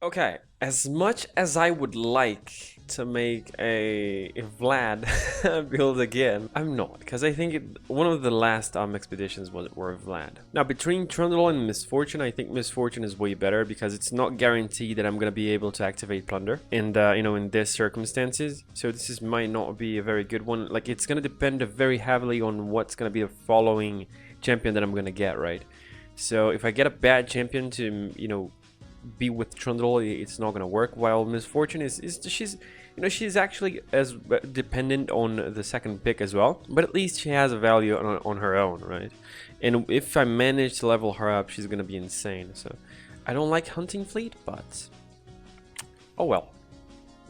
Okay, as much as I would like to make a Vlad build again, I'm not, because I think one of the last expeditions were Vlad. Now, between Trundle and Misfortune, I think Misfortune is way better because it's not guaranteed that I'm going to be able to activate Plunder and, in this circumstances. So this might not be a very good one. Like, it's going to depend very heavily on what's going to be the following champion that I'm going to get, right? So if I get a bad champion to, be with Trundle, it's not gonna work. While Misfortune is she's actually as dependent on the second pick as well, but at least she has a value on her own, right? And if I manage to level her up, she's gonna be insane. So I don't like Hunting Fleet, but oh well,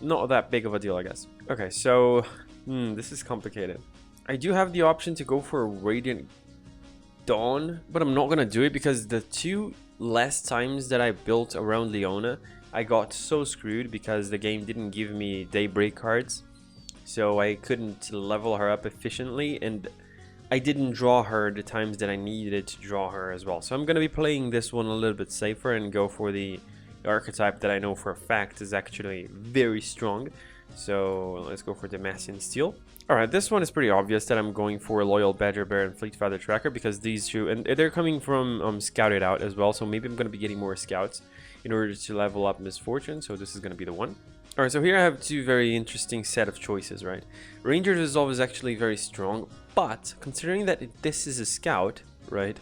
not that big of a deal, I guess. Okay, so this is complicated. I do have the option to go for a Radiant Dawn, but I'm not gonna do it because the two last times that I built around Leona, I got so screwed because the game didn't give me Daybreak cards, so I couldn't level her up efficiently, and I didn't draw her the times that I needed to draw her as well. So I'm gonna be playing this one a little bit safer and go for the archetype that I know for a fact is actually very strong. So let's go for Demacian Steel. Alright, this one is pretty obvious that I'm going for a Loyal Badger Bear and Fleet Feather Tracker because these two, and they're coming from Scouted Out as well, so maybe I'm going to be getting more Scouts in order to level up Misfortune, so this is going to be the one. Alright, so here I have two very interesting set of choices, right? Ranger's Resolve is actually very strong, but considering that this is a Scout, right?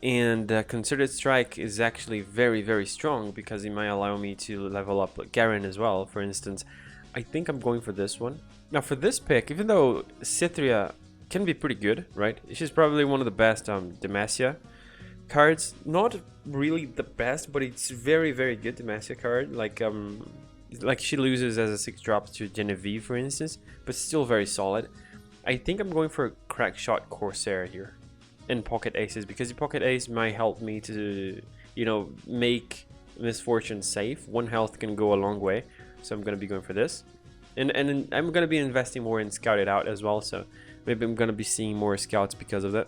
And Concerted Strike is actually very, very strong because it might allow me to level up Garen as well, for instance. I think I'm going for this one. Now for this pick, even though Cythria can be pretty good, right? She's probably one of the best Demacia cards. Not really the best, but it's very, very good Demacia card. Like she loses as a 6-drop to Genevieve, for instance, but still very solid. I think I'm going for a Crack Shot Corsair here and Pocket Aces because the Pocket Ace might help me to, make Misfortune safe. 1 health can go a long way, so I'm gonna be going for this. And I'm going to be investing more in Scouted Out as well, so maybe I'm going to be seeing more Scouts because of that.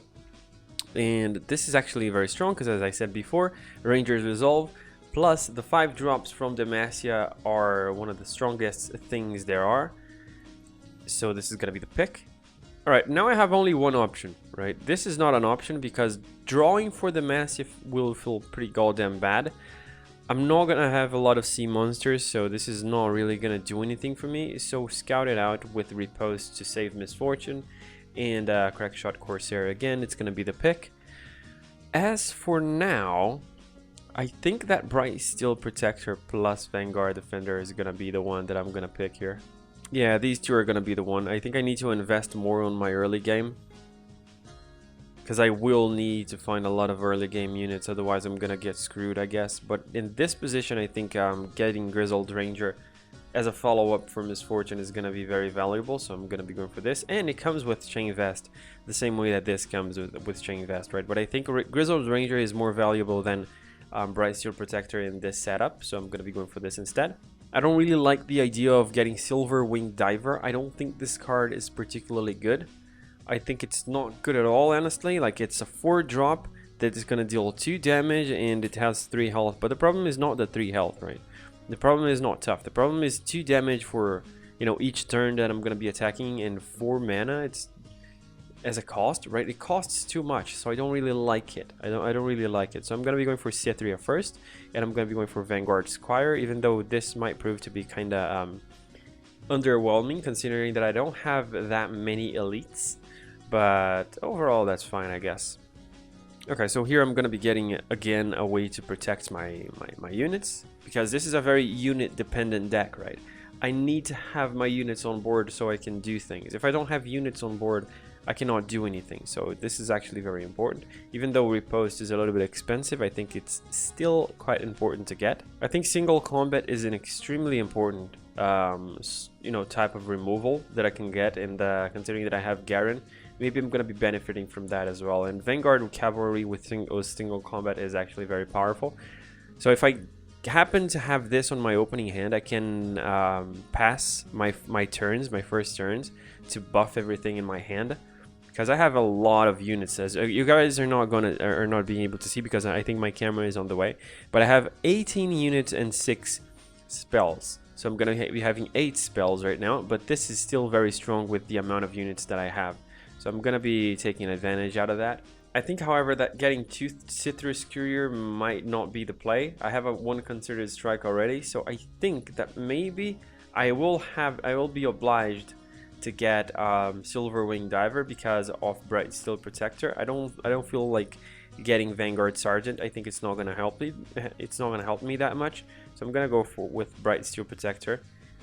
And this is actually very strong because, as I said before, Ranger's Resolve plus the 5 drops from Demacia are one of the strongest things there are. So this is going to be the pick. Alright, now I have only one option, right? This is not an option because drawing for Demacia will feel pretty goddamn bad. I'm not gonna have a lot of sea monsters, so this is not really gonna do anything for me. So Scout it out with Riposte to save Misfortune, and Crack Shot Corsair again, it's gonna be the pick. As for now, I think that Bright Steel Protector plus Vanguard Defender is gonna be the one that I'm gonna pick here. Yeah, these two are gonna be the one. I think I need to invest more on my early game, because I will need to find a lot of early game units, otherwise I'm gonna get screwed, I guess. But in this position, I think getting Grizzled Ranger as a follow-up for Misfortune is gonna be very valuable, so I'm gonna be going for this. And it comes with Chain Vest, the same way that this comes with Chain Vest, right? But I think Grizzled Ranger is more valuable than Bright Steel Protector in this setup, so I'm gonna be going for this instead. I don't really like the idea of getting Silver Winged Diver. I don't think this card is particularly good. I think it's not good at all, honestly. Like, it's a 4-drop that is gonna deal 2 damage and it has 3 health. But the problem is not the 3 health, right? The problem is not tough. The problem is 2 damage for, each turn that I'm gonna be attacking, and 4 mana. It's as a cost, right? It costs too much, so I don't really like it. I don't really like it. So I'm gonna be going for Cythria first, and I'm gonna be going for Vanguard Squire, even though this might prove to be kinda underwhelming, considering that I don't have that many elites. But overall, that's fine, I guess. Okay, so here I'm going to be getting, again, a way to protect my units, because this is a very unit-dependent deck, right? I need to have my units on board so I can do things. If I don't have units on board, I cannot do anything. So this is actually very important. Even though Riposte is a little bit expensive, I think it's still quite important to get. I think single combat is an extremely important type of removal that I can get, and considering that I have Garen, maybe I'm going to be benefiting from that as well. And Vanguard Cavalry with single combat is actually very powerful. So if I happen to have this on my opening hand, I can pass my first turns to buff everything in my hand. because I have a lot of units. As you guys are not being able to see because I think my camera is on the way, but I have 18 units and 6 spells. So I'm gonna be having 8 spells right now, but this is still very strong with the amount of units that I have. So I'm gonna be taking advantage out of that. I think, however, that getting 2 Citrus Courier might not be the play. I have a 1 Concerted Strike already, so I think that maybe I will be obliged to get Silver Wing Diver because of Bright Steel Protector. I don't feel like getting Vanguard Sergeant. I think it's not gonna help me. It's not gonna help me that much. So I'm gonna go with Bright Steel Protector.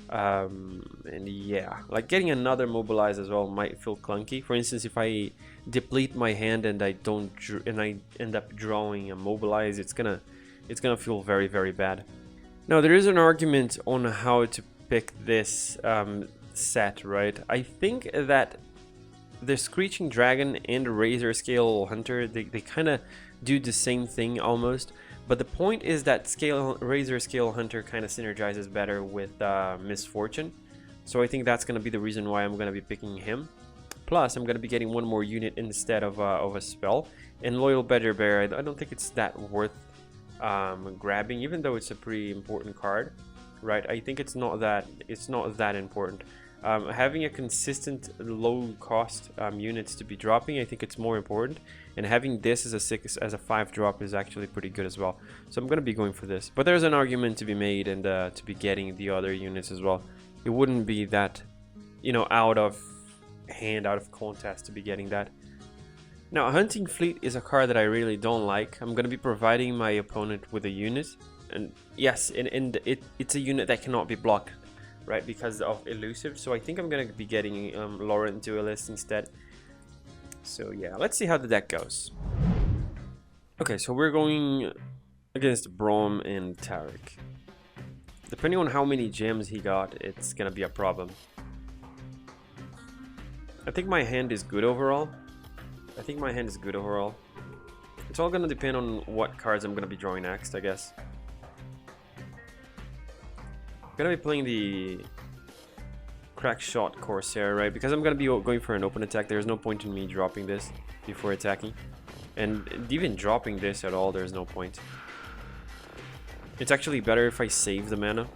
And yeah, like getting another Mobilize as well might feel clunky. For instance, if I deplete my hand and I end up drawing a Mobilize, it's gonna feel very, very bad. Now there is an argument on how to pick this set, right? I think that the Screeching Dragon and Razor Scale Hunter, they kind of do the same thing almost, but the point is that Razor Scale Hunter kind of synergizes better with Misfortune, so I think that's going to be the reason why I'm going to be picking him. Plus, I'm going to be getting 1 more unit instead of a spell, and Loyal Badger Bear, I don't think it's that worth grabbing, even though it's a pretty important card, right? I think it's not that important. Having a consistent low cost units to be dropping, I think it's more important, and having this as a 5 drop is actually pretty good as well. So I'm gonna be going for this, but there's an argument to be made and to be getting the other units as well. It wouldn't be that, you know, out of contest to be getting that. Now, Hunting Fleet is a card that I really don't like. I'm gonna be providing my opponent with a unit, and yes, it's a unit that cannot be blocked, right, because of elusive. So I think I'm gonna be getting Laurent Duelist instead. So yeah, let's see how the deck goes. Okay, so we're going against Braum and Tarek. Depending on how many gems he got, it's gonna be a problem. I think my hand is good overall. It's all gonna depend on what cards I'm gonna be drawing next, I guess. I'm gonna be playing the Crack Shot Corsair, right? Because I'm gonna be going for an open attack, there's no point in me dropping this before attacking. And even dropping this at all, there's no point. It's actually better if I save the mana,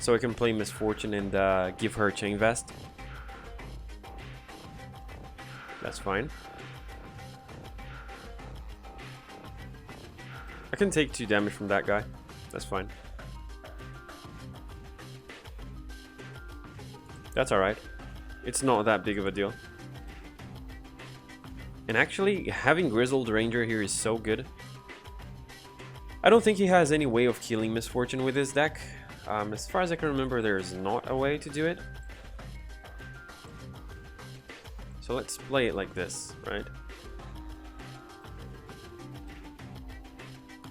so I can play Misfortune and give her Chain Vest. That's fine. I can take 2 damage from that guy. That's fine. That's alright. It's not that big of a deal. And actually, having Grizzled Ranger here is so good. I don't think he has any way of killing Misfortune with his deck. As far as I can remember, there's not a way to do it. So let's play it like this, right?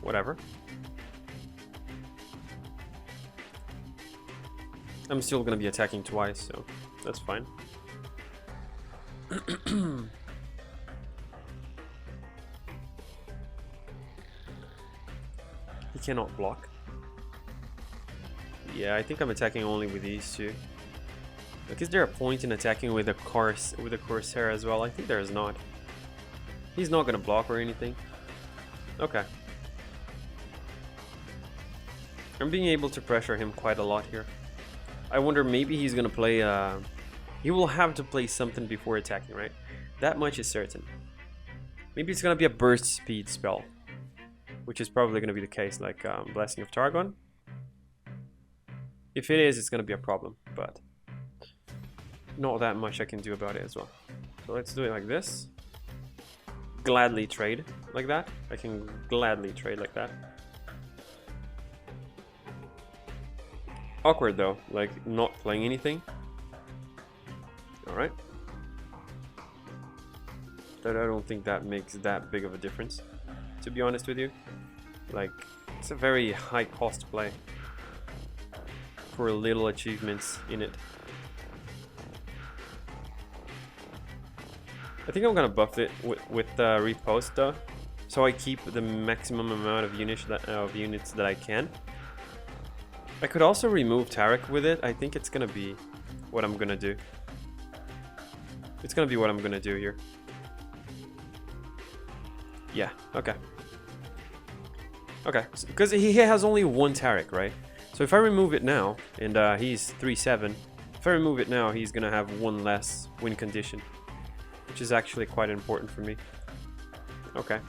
Whatever. I'm still gonna be attacking twice, so that's fine. He cannot block. Yeah, I think I'm attacking only with these two. Like, is there a point in attacking with a Corsair as well? I think there is not. He's not gonna block or anything. Okay. I'm being able to pressure him quite a lot here. I wonder, maybe he's gonna play he will have to play something before attacking, right? That much is certain. Maybe it's gonna be a burst speed spell, which is probably gonna be the case, like Blessing of Targon. If it is, it's gonna be a problem, but not that much I can do about it as well. So let's do it like this. Gladly trade like that. I can gladly trade like that. Awkward though, like not playing anything. Alright. But I don't think that makes that big of a difference, to be honest with you. Like, it's a very high cost play for little achievements in it. I think I'm gonna buff it with repost though, so I keep the maximum amount of units that I can. I could also remove Tarek with it. I think it's gonna be what I'm gonna do. It's gonna be what I'm gonna do here. Yeah, okay. Okay, because he has only one Taric, right? So if I remove it now, and he's 3-7, if I remove it now, he's gonna have one less win condition, which is actually quite important for me. Okay.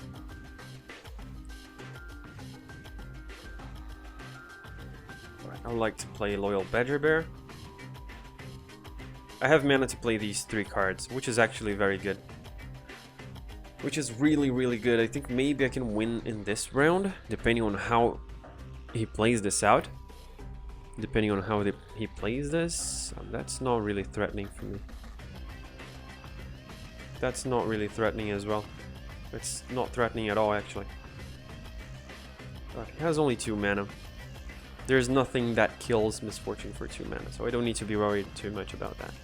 Alright, I would like to play Loyal Badger Bear. I have mana to play these 3 cards, which is actually very good. Which is really, really good. I think maybe I can win in this round, depending on how he plays this out. Depending on how he plays this, that's not really threatening for me. That's not really threatening as well. It's not threatening at all, actually. But he has only 2 mana. There's nothing that kills Misfortune for 2 mana, so I don't need to be worried too much about that.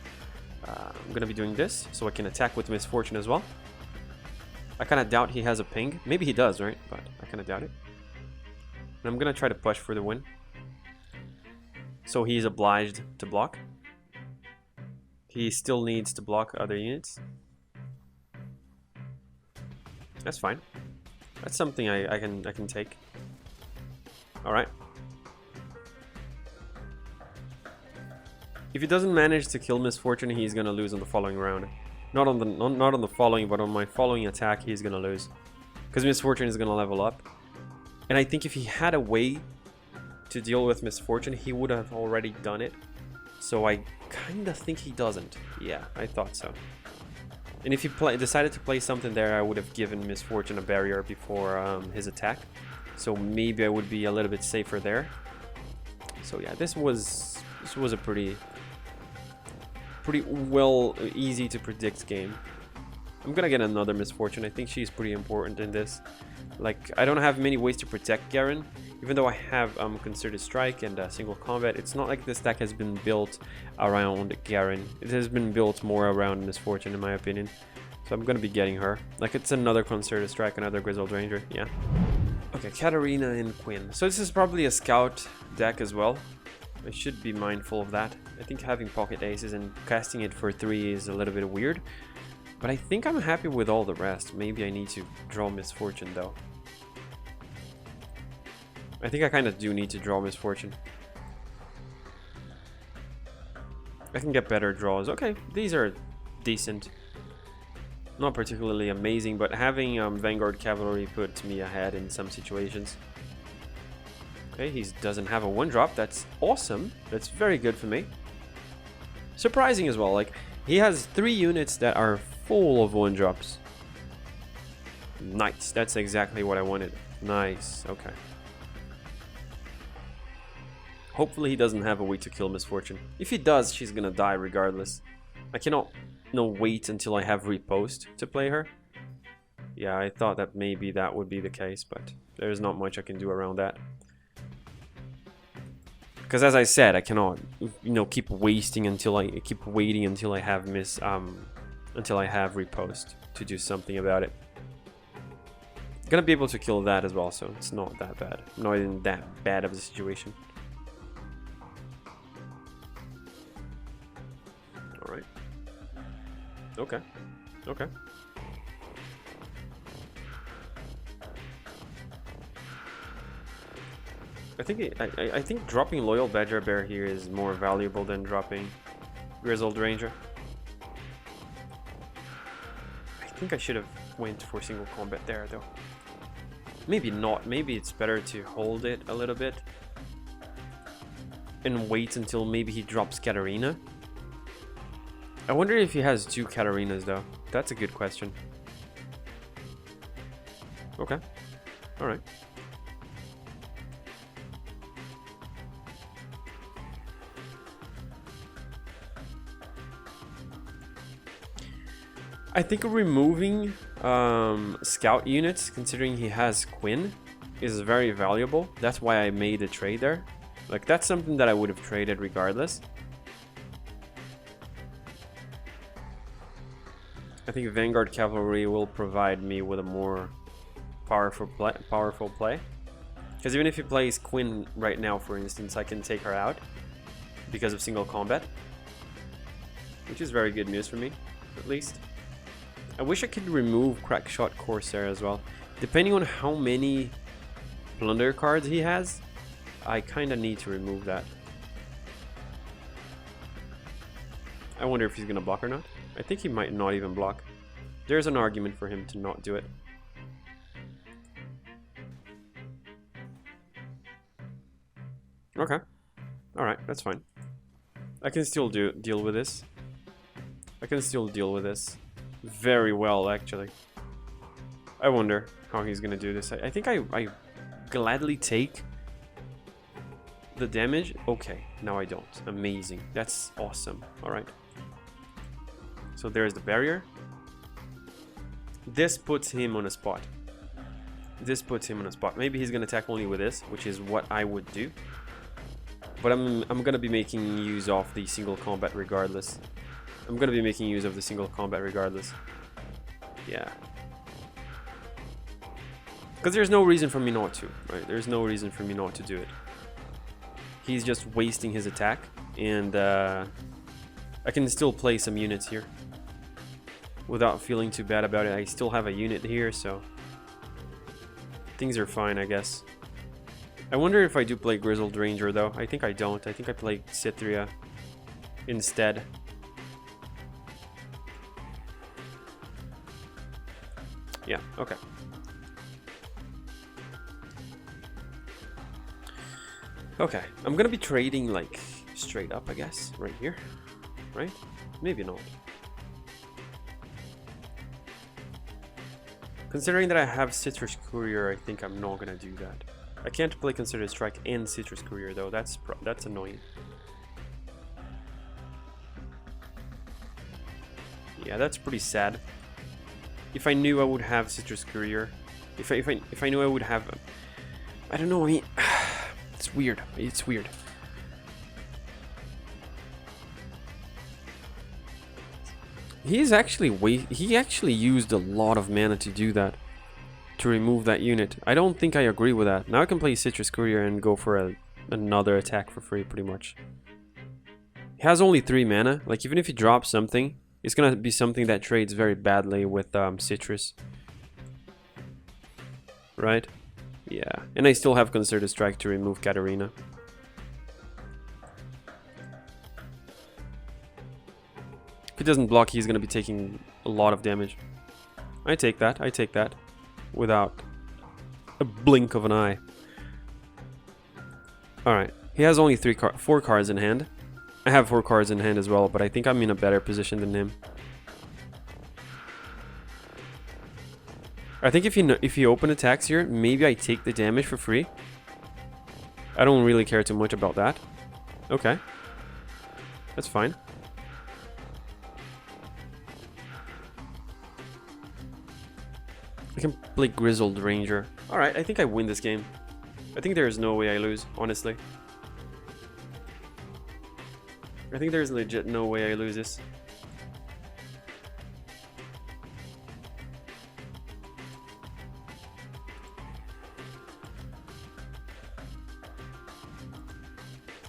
I'm gonna be doing this, so I can attack with Misfortune as well. I kind of doubt he has a ping. Maybe he does, right? But I kind of doubt it. And I'm gonna try to push for the win. So he's obliged to block. He still needs to block other units. That's fine. That's something I can take. All right. If he doesn't manage to kill Misfortune, he's gonna lose on the following round. Not on the following, but on my following attack, he's gonna lose. Because Misfortune is gonna level up. And I think if he had a way to deal with Misfortune, he would have already done it. So I kind of think he doesn't. Yeah, I thought so. And if he decided to play something there, I would have given Misfortune a barrier before his attack. So maybe I would be a little bit safer there. So yeah, this was a pretty well easy to predict game. I'm gonna get another Misfortune. I think she's pretty important in this. Like, I don't have many ways to protect Garen, even though I have Concerted Strike and Single Combat. It's not like this deck has been built around Garen. It has been built more around Misfortune, in my opinion. So I'm gonna be getting her. Like, it's another Concerted Strike, another Grizzled Ranger. Yeah. Okay, Katarina and Quinn. So this is probably a Scout deck as well. I should be mindful of that. I think having Pocket Aces and casting it for 3 is a little bit weird. But I think I'm happy with all the rest. Maybe I need to draw Misfortune though. I think I kind of do need to draw Misfortune. I can get better draws. Okay, these are decent. Not particularly amazing, but having Vanguard Cavalry puts me ahead in some situations. Okay, he doesn't have a 1-drop. That's awesome. That's very good for me. Surprising as well. Like, he has 3 units that are full of 1-drops. Nice. That's exactly what I wanted. Nice. Okay. Hopefully he doesn't have a way to kill Misfortune. If he does, she's gonna die regardless. I cannot wait until I have Repost to play her. Yeah, I thought that maybe that would be the case, but there's not much I can do around that. Because as I said, I cannot, keep waiting until I have until I have Repost to do something about it. Gonna be able to kill that as well, so it's not that bad. Not in that bad of a situation. All right. Okay. Okay. I think dropping Loyal Badger Bear here is more valuable than dropping Grizzled Ranger. I think I should have went for Single Combat there though. Maybe not. Maybe it's better to hold it a little bit and wait until maybe he drops Katarina. I wonder if he has 2 Katarinas though. That's a good question. Okay. Alright. I think removing scout units, considering he has Quinn, is very valuable. That's why I made a trade there. Like, that's something that I would have traded regardless. I think Vanguard Cavalry will provide me with a more powerful play. Because even if he plays Quinn right now, for instance, I can take her out because of Single Combat, which is very good news for me, at least. I wish I could remove Crackshot Corsair as well. Depending on how many plunder cards he has, I kind of need to remove that. I wonder if he's gonna block or not. I think he might not even block. There's an argument for him to not do it. Okay. Alright, that's fine. I can still deal with this. I can still deal with this very well, actually. I wonder how he's gonna do this. I think I gladly take the damage. Okay, now I don't. Amazing. That's awesome. Alright. So there's the barrier. This puts him on a spot. This puts him on a spot. Maybe he's gonna attack only with this, which is what I would do. But I'm gonna be making use of the single combat regardless. I'm gonna be making use of the single combat regardless. Yeah. Because there's no reason for me not to, right? There's no reason for me not to do it. He's just wasting his attack, and I can still play some units here without feeling too bad about it. I still have a unit here, so things are fine, I guess. I wonder if I do play Grizzled Ranger, though. I think I don't. I think I play Cithria instead. Yeah, okay. Okay, I'm gonna be trading, like, straight up, I guess, right here. Right? Maybe not. Considering that I have Citrus Courier, I think I'm not gonna do that. I can't play Concerted Strike and Citrus Courier, though. That's annoying. Yeah, that's pretty sad. If I knew I would have Citrus Courier, if I knew I would have, I don't know. I mean, it's weird. It's weird. He actually used a lot of mana to do that, to remove that unit. I don't think I agree with that. Now I can play Citrus Courier and go for another attack for free, pretty much. He has only 3 mana. Like, even if he drops something, it's gonna be something that trades very badly with Citrus. Right? Yeah. And I still have Concerted Strike to remove Katarina. If he doesn't block, he's gonna be taking a lot of damage. I take that. I take that. Without a blink of an eye. Alright. He has only 4 cards in hand. I have 4 cards in hand as well, but I think I'm in a better position than him. I think if he open attacks here, maybe I take the damage for free. I don't really care too much about that. Okay. That's fine. I can play Grizzled Ranger. Alright, I think I win this game. I think there is no way I lose, honestly. I think there's legit no way I lose this.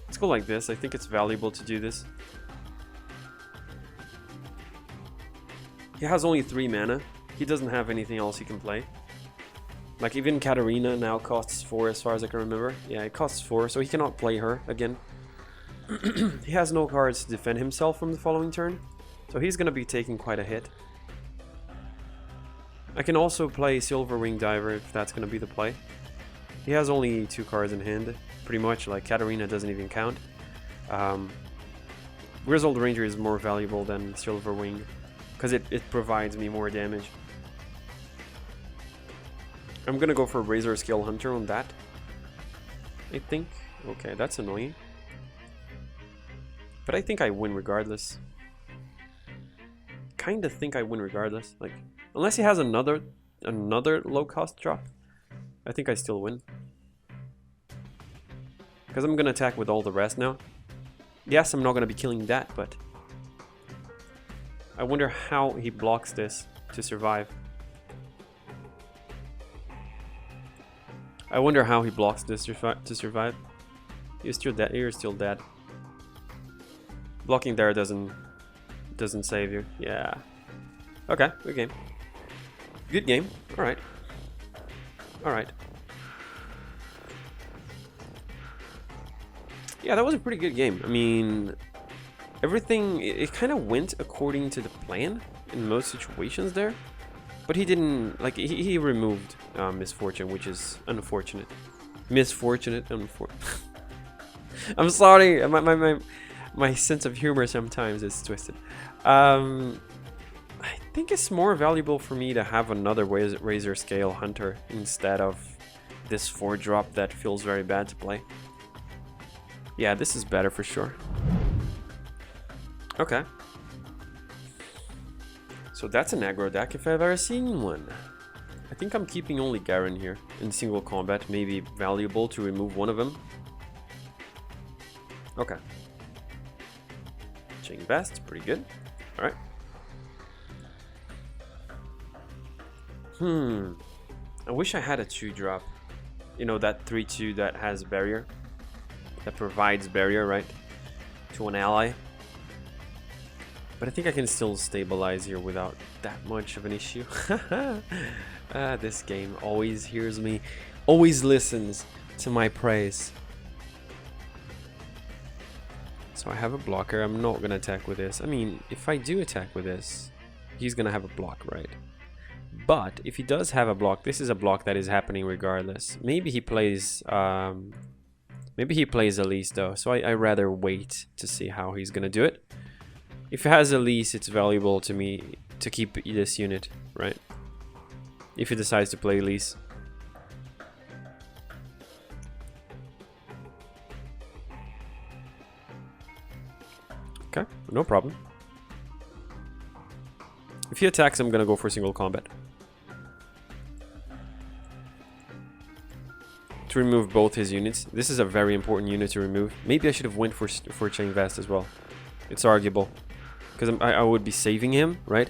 Let's go like this. I think it's valuable to do this. He has only 3 mana. He doesn't have anything else he can play. Like, even Katarina now costs 4 as far as I can remember. Yeah, it costs 4, so he cannot play her again. He has no cards to defend himself from the following turn, so he's gonna be taking quite a hit. I can also play Silver Wing Diver if that's gonna be the play. He has only 2 cards in hand, pretty much. Like, Katarina doesn't even count. Grizzled Ranger is more valuable than Silver Wing, because it provides me more damage. I'm gonna go for Razor Scale Hunter on that, I think. Okay, that's annoying. But I think I win regardless. Kinda think I win regardless. Like, unless he has another low cost drop, I think I still win. Because I'm gonna attack with all the rest now. Yes, I'm not gonna be killing that, but I wonder how he blocks this to survive. I wonder how he blocks this to survive. You're still dead. You're still dead. Blocking there doesn't save you. Yeah. Okay, good game. Good game. All right. Alright. Yeah, that was a pretty good game. I mean, everything, it kind of went according to the plan in most situations there. But he didn't, like, he removed Misfortune, which is unfortunate. Misfortunate, unfortunate. I'm sorry, my sense of humor sometimes is twisted. I think it's more valuable for me to have another Razor Scale Hunter instead of this 4-drop that feels very bad to play. Yeah, this is better for sure. Okay. So that's an aggro deck if I've ever seen one. I think I'm keeping only Garen here in single combat. Maybe valuable to remove one of them. Okay. Chain Vest, pretty good. Alright. I wish I had a 2-drop. You know, that 3/2 that has barrier. That provides barrier, right? To an ally. But I think I can still stabilize here without that much of an issue. This game always hears me, always listens to my praise. So I have a blocker. I'm not gonna attack with this. I mean, if I do attack with this, he's gonna have a block, right? But if he does have a block, this is a block that is happening regardless. Maybe he plays Elise though, so I rather wait to see how he's gonna do it. If he has Elise, it's valuable to me to keep this unit, right? If he decides to play Elise. Okay, no problem. If he attacks, I'm gonna go for single combat. To remove both his units. This is a very important unit to remove. Maybe I should have went for Chain Vest as well. It's arguable. Because I would be saving him, right?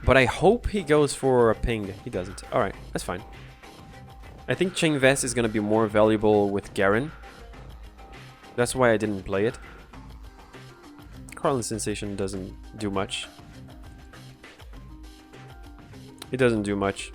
But I hope he goes for a ping. He doesn't. Alright, that's fine. I think Chain Vest is going to be more valuable with Garen. That's why I didn't play it. Carlin Sensation doesn't do much. It doesn't do much.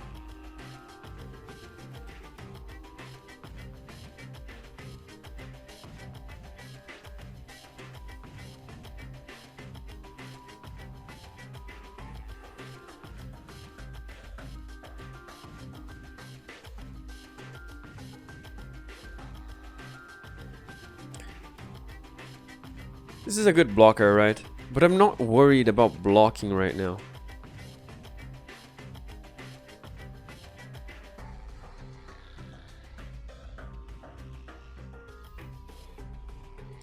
This is a good blocker, right? But I'm not worried about blocking right now.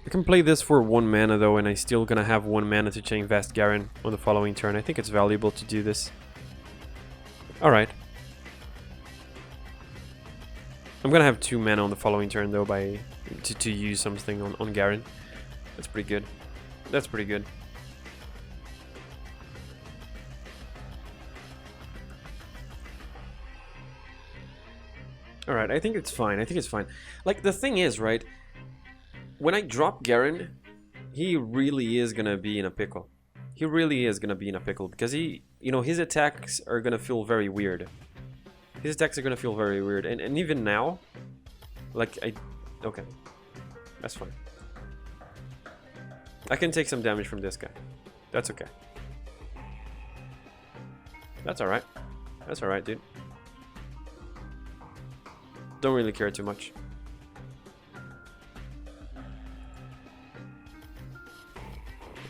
I can play this for 1 mana though, and I still gonna have 1 mana to Chain Vest Garen on the following turn. I think it's valuable to do this. Alright. I'm gonna have 2 mana on the following turn though to use something on Garen. That's pretty good. That's pretty good. Alright, I think it's fine. I think it's fine. Like, the thing is, right? When I drop Garen, he really is gonna be in a pickle. He really is gonna be in a pickle because he, you know, his attacks are gonna feel very weird. His attacks are gonna feel very weird. And even now, like, okay. That's fine. I can take some damage from this guy. That's okay. That's alright. That's alright, dude. Don't really care too much.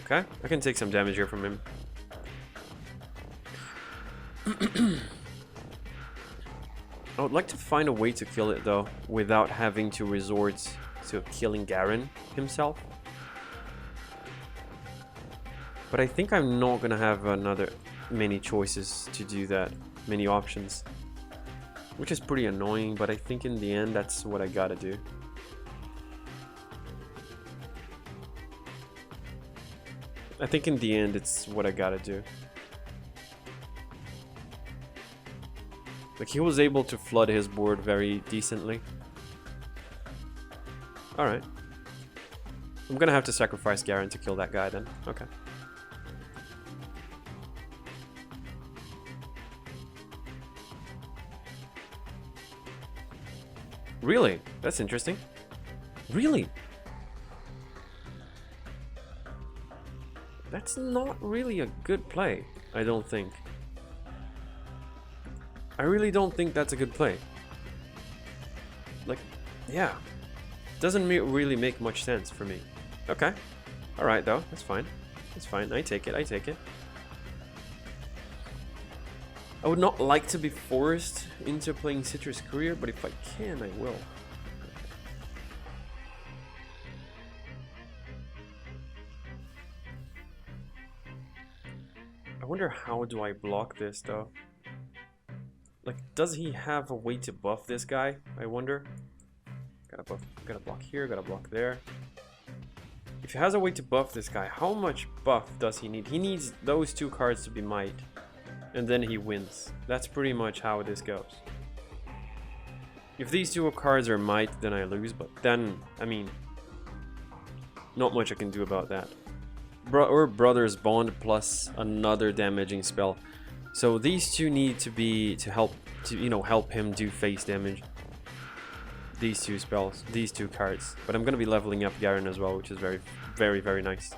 Okay, I can take some damage here from him. I would like to find a way to kill it though, without having to resort to killing Garen himself. But I think I'm not gonna have many choices to do that, many options. Which is pretty annoying, but I think in the end that's what I gotta do. I think in the end it's what I gotta do. Like, he was able to flood his board very decently. Alright. I'm gonna have to sacrifice Garen to kill that guy then. Okay. Really? That's interesting. Really? That's not really a good play, I don't think. I really don't think that's a good play. Like, yeah. Doesn't really make much sense for me. Okay. Alright, though. That's fine. That's fine. I take it. I take it. I would not like to be forced into playing Citrus Courier, but if I can, I will. I wonder how do I block this, though? Like, does he have a way to buff this guy? I wonder. Gotta block here, gotta block there. If he has a way to buff this guy, how much buff does he need? He needs those 2 cards to be might. And then he wins. That's pretty much how this goes. If these 2 cards are might, then I lose. But then, I mean, not much I can do about that. Or Brother's Bond plus another damaging spell. So these 2 need to be to help him do face damage. These 2 spells, these 2 cards. But I'm gonna be leveling up Garen as well, which is very, very, very nice.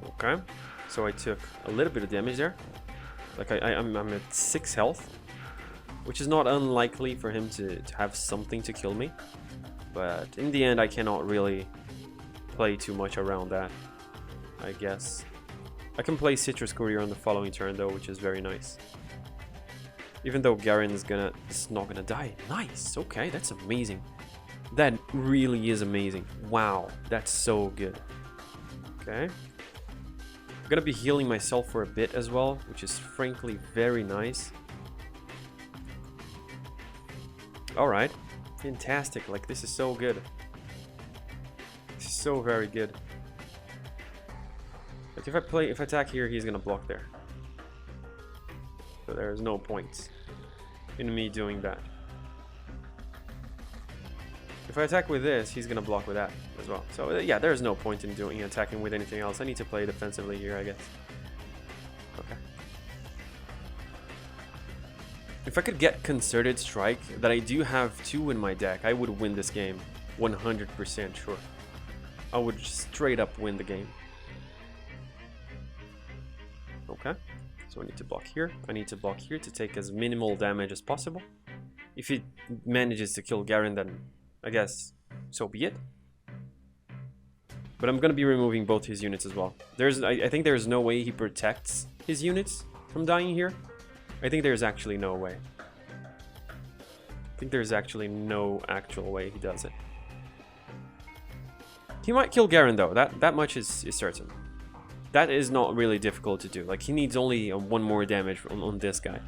Okay. So I took a little bit of damage there. Like I'm at 6 health, which is not unlikely for him to have something to kill me. But in the end, I cannot really play too much around that, I guess. I can play Citrus Courier on the following turn though, which is very nice. Even though Garen is not gonna die. Nice. Okay, that's amazing. That really is amazing. Wow, that's so good. Okay. I'm gonna be healing myself for a bit as well, which is frankly very nice. Alright. Fantastic. Like, this is so good. This is so very good. Like, if I attack here, he's gonna block there. So there's no point in me doing that. If I attack with this, he's gonna block with that as well. So yeah, there's no point in attacking with anything else. I need to play defensively here, I guess. Okay. If I could get Concerted Strike, that I do have 2 in my deck, I would win this game 100% sure. I would straight up win the game. Okay. So I need to block here. I need to block here to take as minimal damage as possible. If he manages to kill Garen, then I guess so be it. But I'm gonna be removing both his units as well. I think there's no way he protects his units from dying here. I think there's actually no way. I think there's actually no actual way he does it. He might kill Garen though. That much is certain. That is not really difficult to do. Like, he needs only 1 more damage on this guy,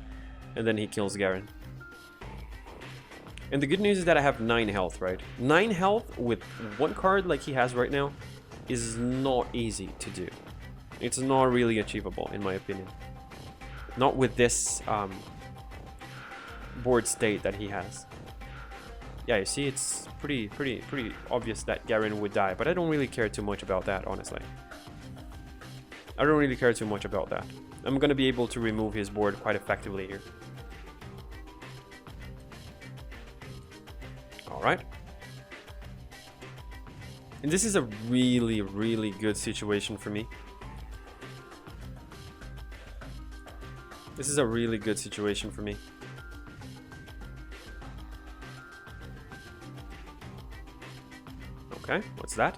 and then he kills Garen. And the good news is that I have 9 health, right? 9 health with 1 card like he has right now is not easy to do. It's not really achievable, in my opinion. Not with this board state that he has. Yeah, you see, it's pretty obvious that Garen would die, but I don't really care too much about that, honestly. I don't really care too much about that. I'm gonna be able to remove his board quite effectively here. Alright. And this is a really, really good situation for me. This is a really good situation for me. Okay, what's that?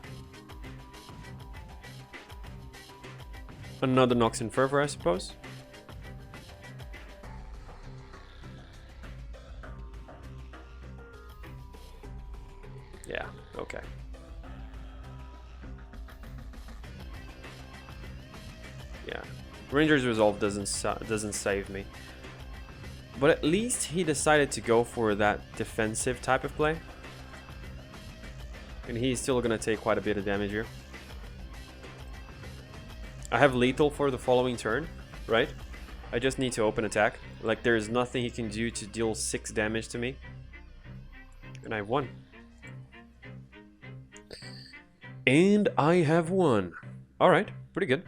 Another Noxian Fervor, I suppose. Yeah, okay. Yeah, Ranger's Resolve doesn't save me. But at least he decided to go for that defensive type of play. And he's still gonna take quite a bit of damage here. I have lethal for the following turn, right? I just need to open attack. Like, there's nothing he can do to deal 6 damage to me. And I won. And I have won. Alright, pretty good.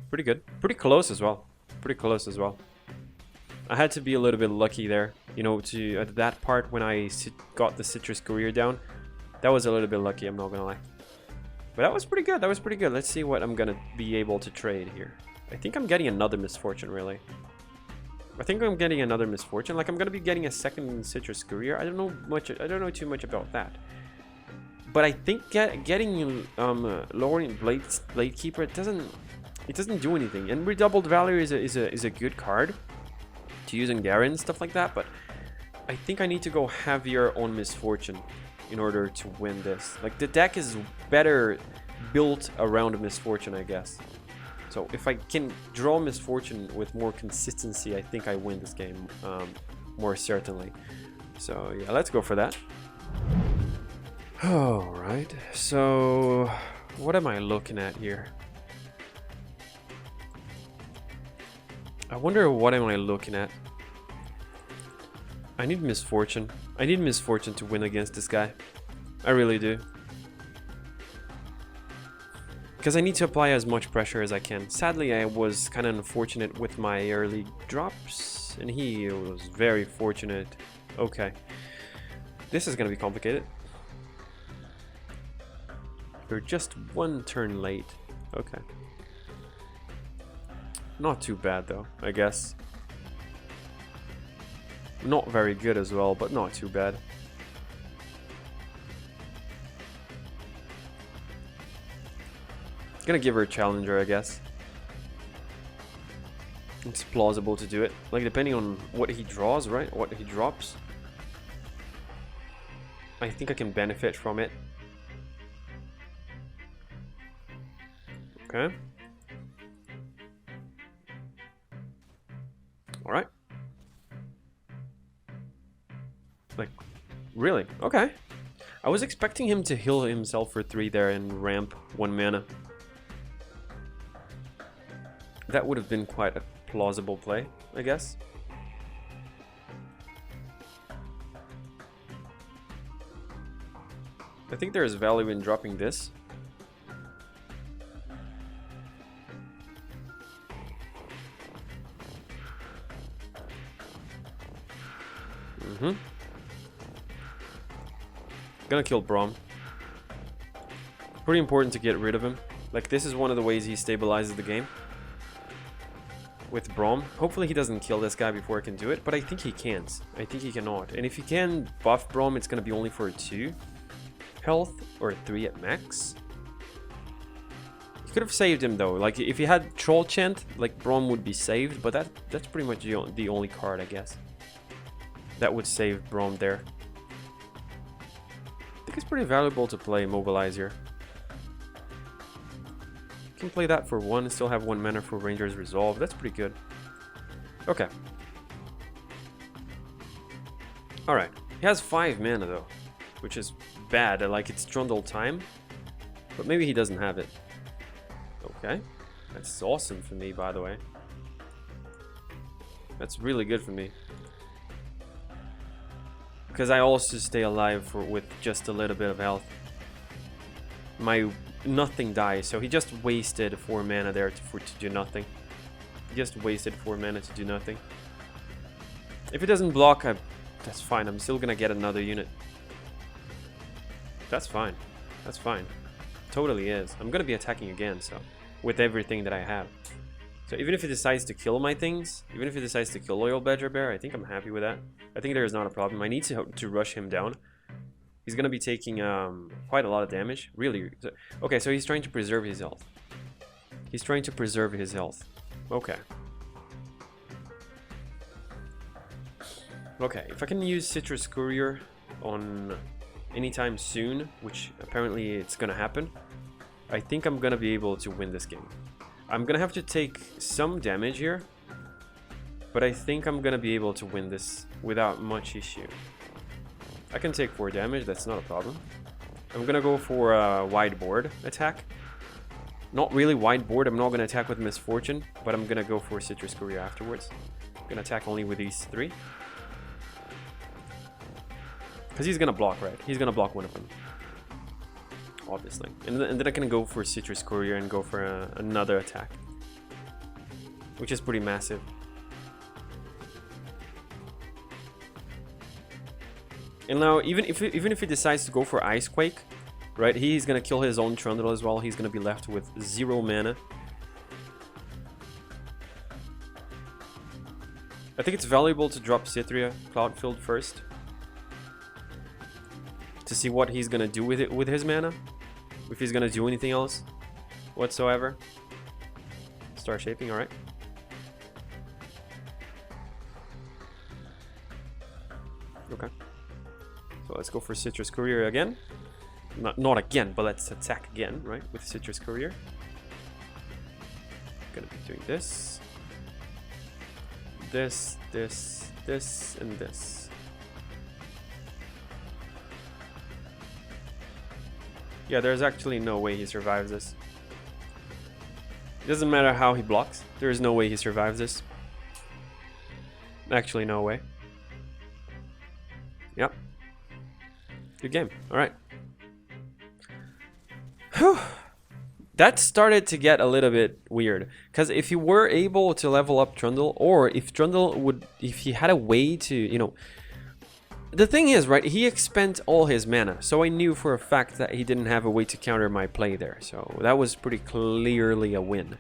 Pretty good. Pretty close as well. Pretty close as well. I had to be a little bit lucky there. you know, to at that part when I got the Citrus Courier down. That was a little bit lucky, I'm not gonna lie. But that was pretty good, that was pretty good. Let's see what I'm gonna be able to trade here. I think I'm getting another Misfortune, really. I think I'm getting another Misfortune. Like, I'm gonna be getting a second Citrus Courier. I don't know too much about that. But I think getting lowering Blade Keeper, it doesn't do anything. And Redoubled Valor is a good card to use in Garen and stuff like that, but I think I need to go heavier on Misfortune in order to win this. Like, the deck is better built around Misfortune, I guess. So if I can draw Misfortune with more consistency, I think I win this game more certainly. So yeah, let's go for that. Alright, so what am I looking at here? I wonder what am I looking at? I need Misfortune. I need Misfortune to win against this guy. I really do. Because I need to apply as much pressure as I can. Sadly, I was kind of unfortunate with my early drops, and he was very fortunate. Okay. This is going to be complicated. You're just one turn late. Okay. Not too bad, though, I guess. Not very good as well, but not too bad. Gonna give her a challenger, I guess. It's plausible to do it. Like, depending on what he draws, right? What he drops. I think I can benefit from it. Okay. Alright. Like, really? Okay. I was expecting him to heal himself for 3 there and ramp 1 mana. That would have been quite a plausible play, I guess. I think there is value in dropping this. Gonna kill Braum. Pretty important to get rid of him. Like, this is one of the ways he stabilizes the game. With Braum. Hopefully he doesn't kill this guy before I can do it, but I think he can't. I think he cannot. And if he can buff Braum, it's gonna be only for 2 health or 3 at max. You could have saved him though. Like, if he had Troll Chant, like, Braum would be saved, but that's pretty much the only card, I guess, that would save Braum there. I think it's pretty valuable to play Mobilize here. Can play that for 1 and still have 1 mana for Ranger's Resolve. That's pretty good. Okay. Alright. He has 5 mana though, which is bad. Like, it's Trundle time, but maybe he doesn't have it. Okay. That's awesome for me, by the way. That's really good for me. Because I also stay alive with just a little bit of health. My nothing dies, so he just wasted 4 mana there to do nothing. He just wasted 4 mana to do nothing. If it doesn't block, that's fine. I'm still gonna get another unit. That's fine. That's fine. Totally is. I'm gonna be attacking again, so with everything that I have. So even if he decides to kill my things, even if he decides to kill Loyal Badger Bear, I think I'm happy with that. I think there is not a problem. I need to rush him down. He's gonna be taking quite a lot of damage. Really. Okay, so he's trying to preserve his health. He's trying to preserve his health. Okay. Okay, if I can use Citrus Courier on anytime soon, which apparently it's gonna happen, I think I'm gonna be able to win this game. I'm gonna have to take some damage here, but I think I'm gonna be able to win this without much issue. I can take 4 damage, that's not a problem. I'm gonna go for a wide board attack. Not really wide board, I'm not gonna attack with Misfortune, but I'm gonna go for Citrus Courier afterwards. I'm gonna attack only with these 3. Because he's gonna block, right? He's gonna block one of them. Obviously. And then I can go for Citrus Courier and go for another attack. Which is pretty massive. And now, even if he decides to go for Ice Quake, right, he's gonna kill his own Trundle as well. He's gonna be left with 0 mana. I think it's valuable to drop Cithria Cloudfield first to see what he's gonna do with it with his mana, if he's gonna do anything else whatsoever. Star Shaping, all right. Okay. So let's go for Citrus Courier again. Not again, but let's attack again, right? With Citrus Courier. Gonna be doing this. This, and this. Yeah, there's actually no way he survives this. It doesn't matter how he blocks. There is no way he survives this. Actually, no way. Yep. Good game. All right. Whew. That started to get a little bit weird, because if you were able to level up Trundle, or if he had a way to, you know, the thing is, right, he expended all his mana, so I knew for a fact that he didn't have a way to counter my play there, so that was pretty clearly a win.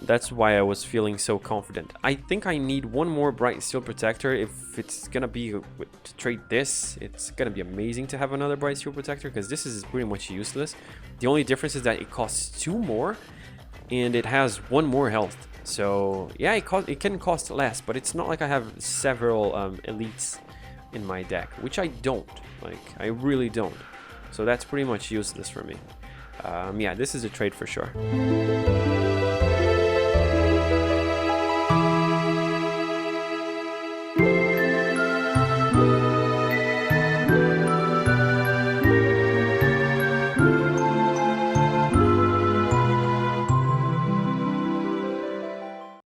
That's why I was feeling so confident. I think I need one more Bright Steel Protector. If it's gonna be to trade this, it's gonna be amazing to have another Bright Steel Protector, because this is pretty much useless. The only difference is that it costs 2 more and it has 1 more health. So yeah, it can cost less, but it's not like I have several elites in my deck, which I don't. Like, I really don't. So that's pretty much useless for me. Yeah, this is a trade for sure.